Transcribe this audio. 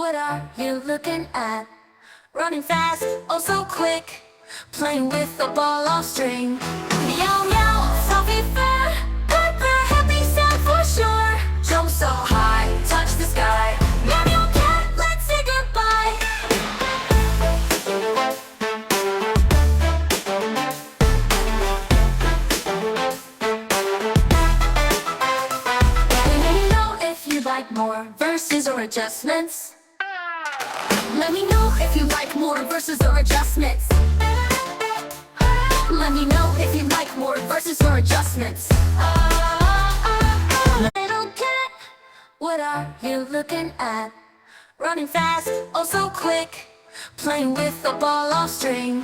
What are you looking at? Running fast, oh so quick, playing with a ball of string. Meow meow, Sophie fair, Piper, happy sound for sure. Jump so high, touch the sky. Meow meow cat, let's say goodbye. Let me know if you like more verses or adjustments. Let me know if you like more verses or adjustments. Let me know if you like more verses or adjustments. Little cat, what are you looking at? Running fast, oh so quick, playing with a ball of string.